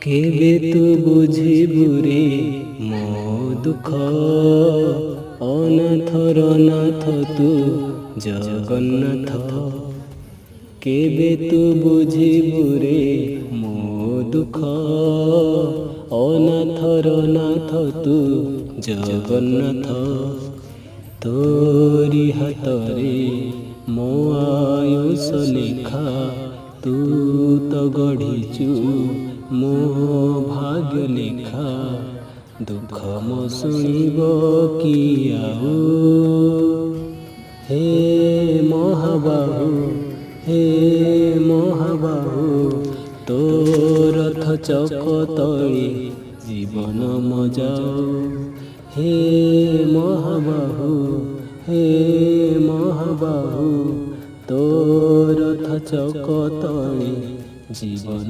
কেবে তু বুঝিবুরে মো দুঃখ, অনাথর নাথ তু জগন্নাথ। কেবে তু বুঝিবুরে মো দুঃখ, অনাথর নাথ তু জগন্নাথ। তোরি হাতরে ମୋ ଆୟୁଷ ଲେଖା, ତୁ ତ ଗଢ଼ିଛୁ ମୋ ଭାଗ୍ୟ ଲେଖା। ଦୁଃଖ ମୋ ଶୁଣିବ କି ଆଉ, ହେ ମହାବାହୁ ହେ ମହାବାହୁ। ତୋ ରଥ ଚକ ତଳେ ଜୀବନ ମୋ ଯାଉ, ହେ ମହାବାହୁ ହେ ମହାବାହୁ। ତୋ ରଥ ଚକ ତଳେ ଜୀବନ